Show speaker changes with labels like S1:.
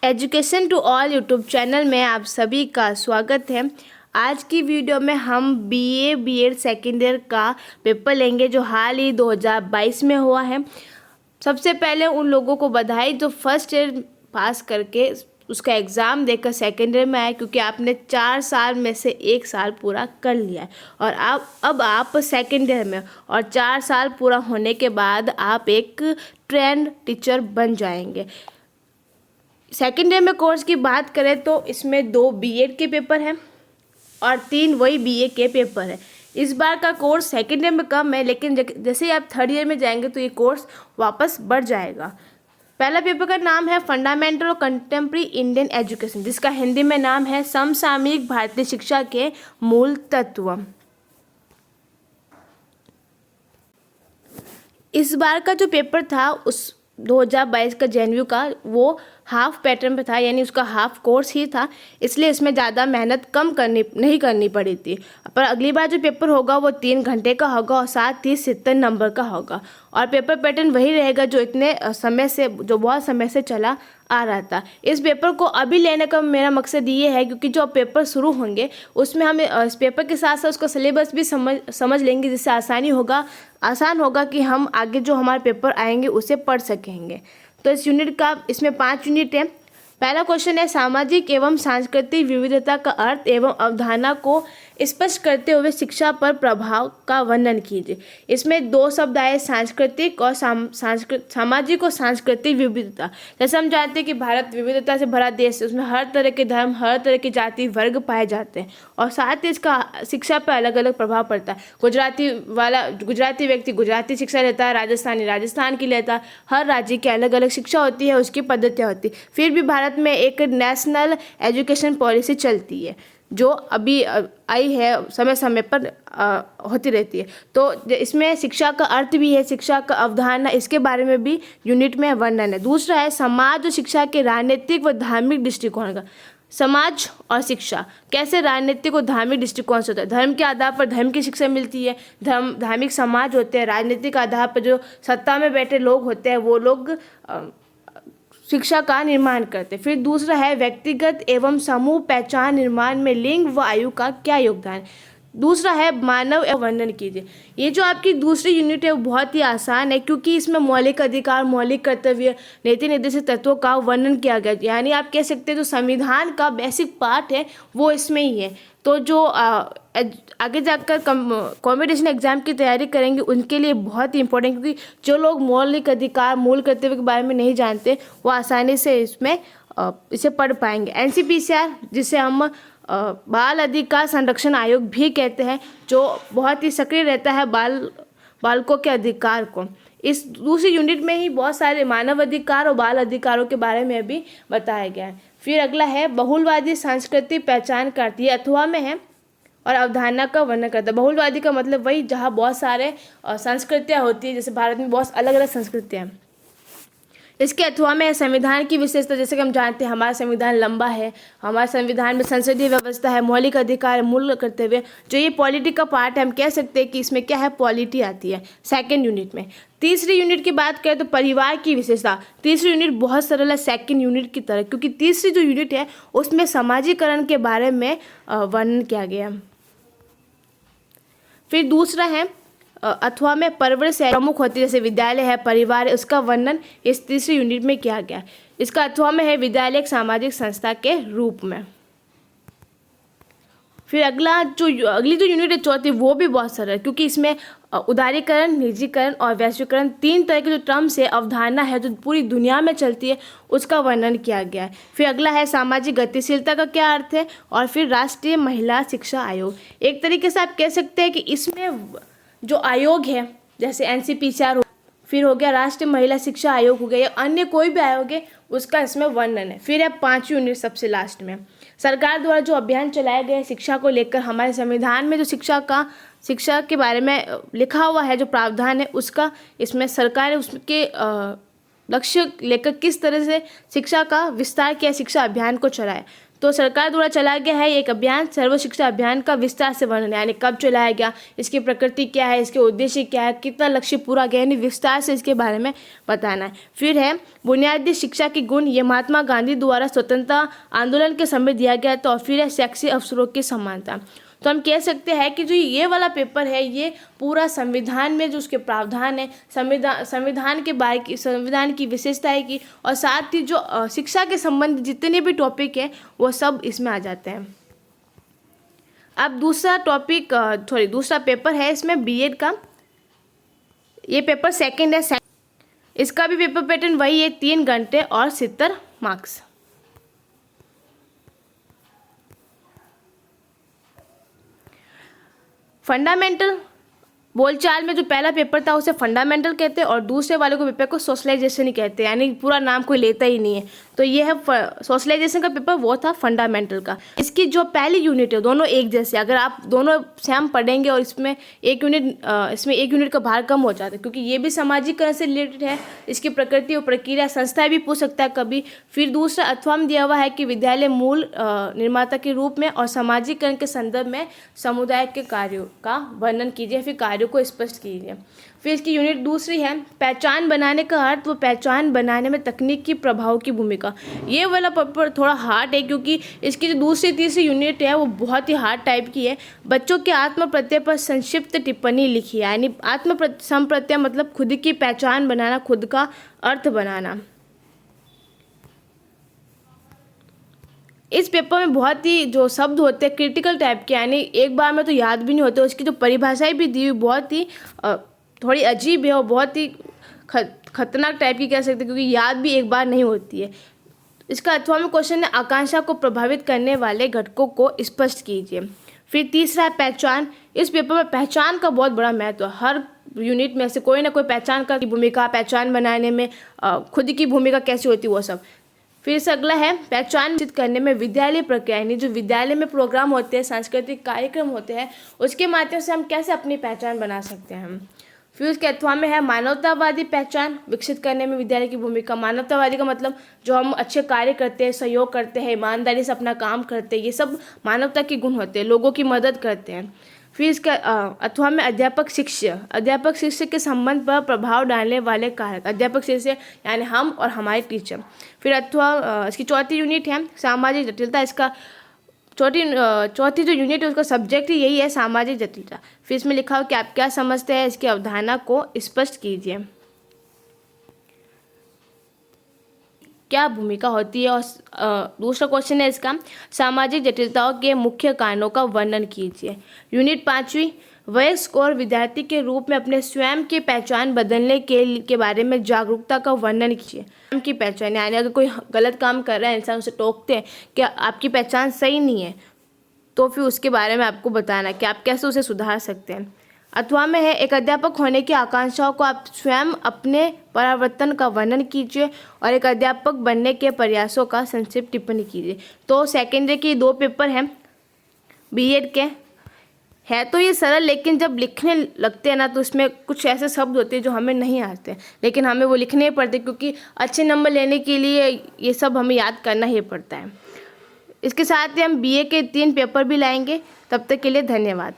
S1: Education to all YouTube channel में आप सभी का स्वागत है। आज की वीडियो में हम बीए बीएड सेकेंड ईयर का पेपर लेंगे जो हाल ही 2022 में हुआ है। सबसे पहले उन लोगों को बधाई जो फर्स्ट ईयर पास करके उसका एग्ज़ाम देकर सेकेंड ईयर में आए, क्योंकि आपने 4 साल में से 1 साल पूरा कर लिया है और अब आप सेकेंड ईयर में और 4 साल पूरा होने के बाद आप एक ट्रेंड टीचर बन जाएंगे। सेकेंड ईयर में कोर्स की बात करें तो इसमें 2 बीएड के पेपर हैं और 3 वही बीए के पेपर हैं। इस बार का कोर्स सेकेंड ईयर में कम है, लेकिन जैसे ही आप थर्ड ईयर में जाएंगे तो ये कोर्स वापस बढ़ जाएगा। पहला पेपर का नाम है फंडामेंटल और कंटेम्प्रेरी इंडियन एजुकेशन, जिसका हिंदी में नाम है समसामयिक भारतीय शिक्षा के मूल तत्व। इस बार का जो पेपर था उस 2022 का जेएनयू का वो हाफ पैटर्न पे था, यानी उसका हाफ कोर्स ही था, इसलिए इसमें ज़्यादा मेहनत नहीं करनी पड़ी थी। पर अगली बार जो पेपर होगा वो 3 घंटे का होगा और साथ ही 70 नंबर का होगा और पेपर पैटर्न वही रहेगा जो बहुत समय से चला आ रहा था। इस पेपर को अभी लेने का मेरा मकसद ये है क्योंकि जो पेपर शुरू होंगे उसमें हम इस पेपर के साथ साथ उसका सिलेबस भी समझ लेंगे, जिससे आसान होगा कि हम आगे जो हमारे पेपर आएंगे उसे पढ़ सकेंगे। तो इसमें 5 यूनिट है। पहला क्वेश्चन है सामाजिक एवं सांस्कृतिक विविधता का अर्थ एवं अवधारणा को स्पष्ट करते हुए शिक्षा पर प्रभाव का वर्णन कीजिए। इसमें 2 शब्द आए, सांस्कृतिक और सामाजिक और सांस्कृतिक विविधता। जैसे हम जानते हैं कि भारत विविधता से भरा देश है, उसमें हर तरह के धर्म, हर तरह की जाति वर्ग पाए जाते हैं और साथ ही इसका शिक्षा पर अलग अलग प्रभाव पड़ता है। गुजराती व्यक्ति गुजराती शिक्षा लेता है, राजस्थान की लेता है। हर राज्य की अलग अलग शिक्षा होती है, उसकी पद्धतियाँ होती है। फिर भी भारत में एक नेशनल एजुकेशन पॉलिसी चलती है जो अभी आई है, समय समय पर होती रहती है। तो इसमें शिक्षा का अर्थ भी है, शिक्षा का अवधारणा, इसके बारे में भी यूनिट में वर्णन है। दूसरा है समाज और शिक्षा के राजनीतिक व धार्मिक दृष्टिकोण का। समाज और शिक्षा कैसे राजनीतिक और धार्मिक दृष्टिकोण से होता है। धर्म के आधार पर धर्म की शिक्षा मिलती है, धार्मिक समाज होते हैं, राजनीतिक आधार पर जो सत्ता में बैठे लोग होते हैं वो लोग शिक्षा का निर्माण करते। फिर दूसरा है व्यक्तिगत एवं समूह पहचान निर्माण में लिंग व आयु का क्या योगदान। दूसरा है मानव एवं वर्णन कीजिए। ये जो आपकी दूसरी यूनिट है वो बहुत ही आसान है क्योंकि इसमें मौलिक अधिकार, मौलिक कर्तव्य, नीति निर्देशित तत्वों का वर्णन किया गया। यानी आप कह सकते हैं जो संविधान का बेसिक पार्ट है वो इसमें ही है। तो जो आगे जाकर कॉम्पिटिशन एग्जाम की तैयारी करेंगे उनके लिए बहुत ही इंपॉर्टेंट, क्योंकि जो लोग मौलिक अधिकार, मूल कर्तव्य के बारे में नहीं जानते वो आसानी से इसे पढ़ पाएंगे। एनसीपीसीआर, जिसे हम बाल अधिकार संरक्षण आयोग भी कहते हैं, जो बहुत ही सक्रिय रहता है बालकों के अधिकार को। इस दूसरी यूनिट में ही बहुत सारे मानव अधिकार और बाल अधिकारों के बारे में भी बताया गया है। फिर अगला है बहुलवादी सांस्कृतिक पहचान का अर्थ। ये अथवा में है और अवधारणा का वर्णन करता है। बहुलवादी का मतलब वही जहाँ बहुत सारे संस्कृतियाँ होती है, जैसे भारत में बहुत अलग अलग संस्कृतियाँ हैं। इसके अथवा में संविधान की विशेषता, जैसे कि हम जानते हैं हमारा संविधान लंबा है, हमारे संविधान में संसदीय व्यवस्था है, मौलिक अधिकार, मूल कर्तव्य। जो ये पॉलिटी का पार्ट है, हम कह सकते हैं कि इसमें क्या है, पॉलिटी आती है सेकेंड यूनिट में। तीसरी यूनिट की बात करें तो परिवार की विशेषता। तीसरी यूनिट बहुत सरल है सेकेंड यूनिट की तरह, क्योंकि तीसरी जो यूनिट है उसमें समाजीकरण के बारे में वर्णन किया गया। फिर दूसरा है अथवा में परवरिश प्रमुख होती है, जैसे विद्यालय है, परिवार है, उसका वर्णन इस तीसरी यूनिट में किया गया। इसका अथवा में है विद्यालय एक सामाजिक संस्था के रूप में। फिर अगली जो यूनिट है चौथी, वो भी बहुत सरल है क्योंकि इसमें उदारीकरण, निजीकरण और वैश्वीकरण 3 तरह के जो टर्म्स है, अवधारणा है जो पूरी दुनिया में चलती है, उसका वर्णन किया गया है। फिर अगला है सामाजिक गतिशीलता का क्या अर्थ है और फिर राष्ट्रीय महिला शिक्षा आयोग। एक तरीके से आप कह सकते हैं कि इसमें जो आयोग है, जैसे एनसीपीसीआर, फिर हो गया राष्ट्रीय महिला शिक्षा आयोग हो गया, या अन्य कोई भी आयोग है उसका इसमें वर्णन है। फिर है 5वीं यूनिट सबसे लास्ट में, सरकार द्वारा जो अभियान चलाए गए शिक्षा को लेकर। हमारे संविधान में जो शिक्षा के बारे में लिखा हुआ है, जो प्रावधान है, उसका इसमें सरकार है उसके लक्ष्य लेकर किस तरह से शिक्षा का विस्तार किया, शिक्षा अभियान को चलाया। तो सरकार द्वारा चलाया गया है एक अभियान सर्व शिक्षा अभियान का विस्तार से वर्णन, यानी कब चलाया गया, इसकी प्रकृति क्या है, इसके उद्देश्य क्या है, कितना लक्ष्य पूरा गया, यानी विस्तार से इसके बारे में बताना है। फिर है बुनियादी शिक्षा के गुण, ये महात्मा गांधी द्वारा स्वतंत्रता आंदोलन के समय दिया गया। तो फिर है शैक्षिक अवसरों की समानता। तो हम कह सकते हैं कि जो ये वाला पेपर है ये पूरा संविधान में जो उसके प्रावधान है, संविधान के बारे की, संविधान की विशेषताएं की, और साथ ही जो शिक्षा के संबंध जितने भी टॉपिक हैं वो सब इसमें आ जाते हैं। अब दूसरा पेपर है इसमें बीएड का। ये पेपर सेकंड है। इसका भी पेपर पैटर्न वही है, 3 घंटे और 70 मार्क्स। फंडामेंटल, बोलचाल में जो पहला पेपर था उसे फंडामेंटल कहते हैं और दूसरे वाले को पेपर को सोशलाइजेशन ही कहते हैं, यानी पूरा नाम कोई लेता ही नहीं है। तो ये है सोशलाइजेशन का पेपर, वो था फंडामेंटल का। इसकी जो पहली यूनिट है दोनों एक जैसे, अगर आप दोनों सेम पढ़ेंगे और इसमें एक यूनिट का भार कम हो जाता है, क्योंकि ये भी सामाजिकरण से रिलेटेड है। इसकी प्रकृति और प्रक्रिया संस्थाएं भी पूछ सकता है कभी। फिर दूसरा अथवा में दिया हुआ है कि विद्यालय मूल निर्माता के रूप में और सामाजिकरण के संदर्भ में समुदाय के कार्यों का वर्णन कीजिए, फिर कार्यों को स्पष्ट कीजिए। फिर इसकी यूनिट दूसरी है पहचान बनाने का अर्थ, वो पहचान बनाने में तकनीक की प्रभाव की भूमिका। ये वाला पेपर थोड़ा हार्ड है, क्योंकि इसकी जो दूसरी तीसरी यूनिट है वो बहुत ही हार्ड टाइप की है। बच्चों के आत्म प्रत्यय पर संक्षिप्त टिप्पणी लिखी है, यानी संप्रत्यय मतलब खुद की पहचान बनाना, खुद का अर्थ बनाना। इस पेपर में बहुत ही जो शब्द होते हैं क्रिटिकल टाइप के, यानी एक बार में तो याद भी नहीं होते। उसकी जो परिभाषाएं भी दी हुई बहुत ही थोड़ी अजीब है और बहुत ही खतरनाक टाइप की कह सकते हैं, क्योंकि याद भी एक बार नहीं होती है। इसका अथवा में क्वेश्चन है आकांक्षा को प्रभावित करने वाले घटकों को स्पष्ट कीजिए। फिर तीसरा है पहचान। इस पेपर में पहचान का बहुत बड़ा महत्व है। हर यूनिट में से कोई ना कोई पहचान का भूमिका, पहचान बनाने में खुद की भूमिका कैसी होती है वो सब। फिर से अगला है पहचान विकसित करने में विद्यालय प्रक्रिया, यानी जो विद्यालय में प्रोग्राम होते हैं, सांस्कृतिक कार्यक्रम होते हैं, उसके माध्यम से हम कैसे अपनी पहचान बना सकते हैं। फिर उसके अथवा में है मानवतावादी पहचान विकसित करने में विद्यालय की भूमिका। मानवतावादी का मतलब जो हम अच्छे कार्य करते हैं, सहयोग करते हैं, ईमानदारी से अपना काम करते हैं, ये सब मानवता के गुण होते हैं, लोगों की मदद करते हैं। फिर इसका अथवा में अध्यापक शिष्य के संबंध पर प्रभाव डालने वाले कारक, अध्यापक शिष्य यानी हम और हमारे टीचर। फिर अथवा इसकी चौथी यूनिट है सामाजिक जटिलता। इसका चौथी जो यूनिट है उसका सब्जेक्ट यही है सामाजिक जटिलता। फिर इसमें लिखा हो कि आप क्या समझते हैं, इसकी अवधारणा को स्पष्ट कीजिए, क्या भूमिका होती है। और दूसरा क्वेश्चन है इसका सामाजिक जटिलताओं के मुख्य कारणों का वर्णन कीजिए। यूनिट 5वीं वयस्क और विद्यार्थी के रूप में अपने स्वयं की पहचान बदलने के बारे में जागरूकता का वर्णन कीजिए। स्वयं की पहचान यानी अगर कोई गलत काम कर रहा है, इंसान उसे टोकते हैं कि आपकी पहचान सही नहीं है, तो फिर उसके बारे में आपको बताना कि आप कैसे उसे सुधार सकते हैं। अथवा में है एक अध्यापक होने की आकांक्षाओं को आप स्वयं अपने परावर्तन का वर्णन कीजिए और एक अध्यापक बनने के प्रयासों का संक्षिप्त टिप्पणी कीजिए। तो सेकेंडरी के 2 पेपर हैं बीएड के। है तो ये सरल, लेकिन जब लिखने लगते हैं ना तो इसमें कुछ ऐसे शब्द होते हैं जो हमें नहीं आते, लेकिन हमें वो लिखने ही पड़ते, क्योंकि अच्छे नंबर लेने के लिए ये सब हमें याद करना ही पड़ता है। इसके साथ ही हम बीए के 3 पेपर भी लाएंगे। तब तक के लिए धन्यवाद।